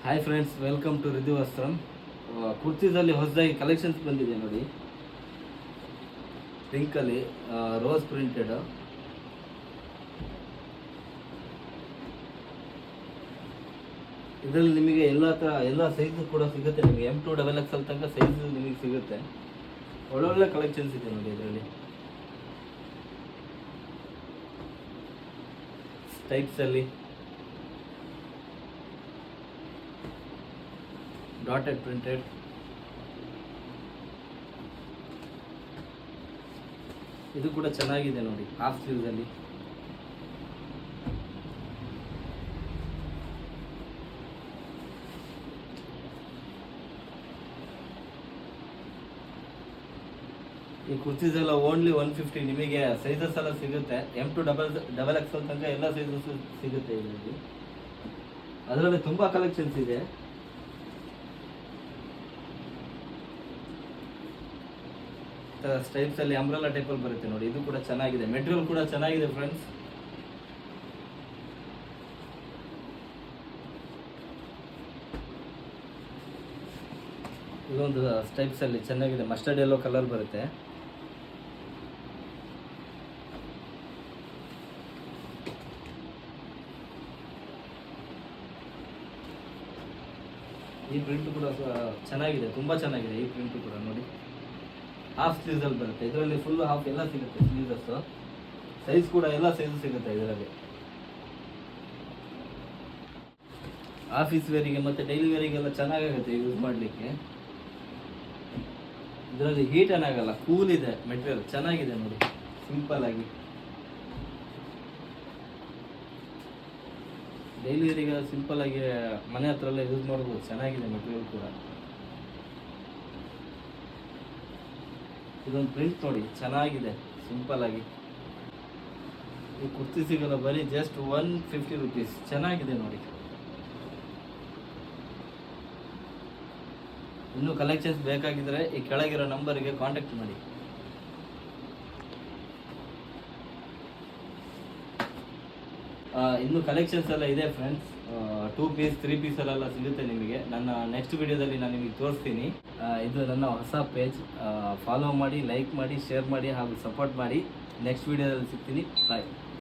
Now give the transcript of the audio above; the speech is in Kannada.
Hi friends, welcome to Ridu Vastram. ಕುರ್ತೀಸಲ್ಲಿ ಹೊಸದಾಗಿ ಕಲೆಕ್ಷನ್ಸ್ ಬಂದಿದೆ ನೋಡಿ. ಪಿಂಕಲ್ಲಿ ರೋಸ್ ಪ್ರಿಂಟೆಡ್. ಇದರಲ್ಲಿ ನಿಮಗೆ ಎಲ್ಲ ಸೈಜು ಕೂಡ ಸಿಗುತ್ತೆ. ನಿಮಗೆ M2XXL ತನಕ ಸೈಜ್ ನಿಮಗೆ ಸಿಗುತ್ತೆ. ಒಳ್ಳೊಳ್ಳೆ ಕಲೆಕ್ಷನ್ಸ್ ಇದೆ ನೋಡಿ. ಇದರಲ್ಲಿ ಟೈಪ್ಸಲ್ಲಿ ಡಾಟೆಡ್ ಪ್ರಿಂಟೆಡ್, ಇದು ಕೂಡ ಚೆನ್ನಾಗಿದೆ ನೋಡಿ. ಹಾಫ್ ಸ್ಲೀವ್ಸ್ ಅಲ್ಲಿ ಈ ಕುರ್ತೀಸ್ ಎಲ್ಲ ಓನ್ಲಿ 150. ನಿಮಗೆ ಸೈಜಸ್ ಎಲ್ಲ ಸಿಗುತ್ತೆ. M2XXL ತನಕ ಎಲ್ಲ ಸೈಜಸ್ ಸಿಗುತ್ತೆ ಇದರಲ್ಲಿ. ಅದರಲ್ಲಿ ತುಂಬಾ ಕಲೆಕ್ಷನ್ಸ್ ಇದೆ. ಸ್ಟೈಪ್ಸ್ ಅಲ್ಲಿ ಅಂಬ್ರೆಲಾ ಟೈಪ್ ಅಲ್ಲಿ ಬರುತ್ತೆ ನೋಡಿ. ಇದು ಕೂಡ ಚೆನ್ನಾಗಿದೆ. ಮೆಟೀರಿಯಲ್ ಕೂಡ ಚೆನ್ನಾಗಿದೆ ಫ್ರೆಂಡ್ಸ್. ಇದೊಂದು ಸ್ಟೈಪ್ಸ್ ಅಲ್ಲಿ ಚೆನ್ನಾಗಿದೆ. ಮಸ್ಟರ್ಡ್ ಯೆಲ್ಲೋ ಕಲರ್ ಬರುತ್ತೆ. ಈ ಪ್ರಿಂಟ್ ಕೂಡ ಚೆನ್ನಾಗಿದೆ, ತುಂಬಾ ಚೆನ್ನಾಗಿದೆ. ಈ ಪ್ರಿಂಟ್ ಕೂಡ ನೋಡಿ. ಹಾಫ್ ಸ್ಲೀವ್ಸ್ ಅಲ್ಲಿ ಬರುತ್ತೆ. ಇದರಲ್ಲಿ ಫುಲ್ ಹಾಫ್ ಎಲ್ಲ ಸಿಗುತ್ತೆ. ಸ್ಲೀವ್ಸ್ ಸೈಜ್ ಕೂಡ ಎಲ್ಲ ಸೈಜ್ ಸಿಗುತ್ತೆ ಇದರಲ್ಲಿ. ಆಫೀಸ್ ವೇರಿಗೆ ಮತ್ತೆ ಡೈಲಿ ವೇರಿಗೆಲ್ಲ ಚೆನ್ನಾಗಾಗುತ್ತೆ ಯೂಸ್ ಮಾಡಲಿಕ್ಕೆ. ಇದರಲ್ಲಿ ಹೀಟ್ ಏನಾಗಲ್ಲ, ಕೂಲ್ ಇದೆ. ಮೆಟೀರಿಯಲ್ ಚೆನ್ನಾಗಿದೆ ನೋಡಿ, ಸಿಂಪಲ್ ಆಗಿ. ಡೈಲಿ ವೇರಿಗೆ ಸಿಂಪಲ್ ಆಗಿ ಮನೆ ಹತ್ರ ಎಲ್ಲ ಯೂಸ್ ಮಾಡ್ಬೋದು. ಚೆನ್ನಾಗಿದೆ ಮೆಟೀರಿಯಲ್ ಕೂಡ. ಇದೊಂದು ಪ್ರಿಂಟ್ ನೋಡಿ, ಚೆನ್ನಾಗಿದೆ ಸಿಂಪಲ್ ಆಗಿ. ಈ ಕುರ್ತಿ ಸಿಗಲ್ಲ, ಬರೀ ಜಸ್ಟ್ 150 ರುಪೀಸ್. ಚೆನ್ನಾಗಿದೆ ನೋಡಿ. ಇನ್ನೂ ಕಲೆಕ್ಷನ್ಸ್ ಬೇಕಾಗಿದ್ರೆ ಈ ಕೆಳಗಿರೋ ನಂಬರ್ಗೆ ಕಾಂಟ್ಯಾಕ್ಟ್ ಮಾಡಿ. ಇನ್ನು ಕಲೆಕ್ಷನ್ಸ್ ಎಲ್ಲ ಇದೆ ಫ್ರೆಂಡ್ಸ್. 2 ಪೀಸ್ 3 ಪೀಸ್ ಎಲ್ಲ ಸಿಗುತ್ತೆ ನಿಮಗೆ. ನನ್ನ ನೆಕ್ಸ್ಟ್ ವಿಡಿಯೋದಲ್ಲಿ ನಾನು ನಿಮಗೆ ತೋರಿಸ್ತೀನಿ. ಇದು ನನ್ನ ಹೊಸ ಪೇಜ್. ಫಾಲೋ ಮಾಡಿ, ಲೈಕ್ ಮಾಡಿ, ಶೇರ್ ಮಾಡಿ ಹಾಗೂ ಸಪೋರ್ಟ್ ಮಾಡಿ. ನೆಕ್ಸ್ಟ್ ವಿಡಿಯೋದಲ್ಲಿ ಸಿಗ್ತೀನಿ. ಬಾಯ್.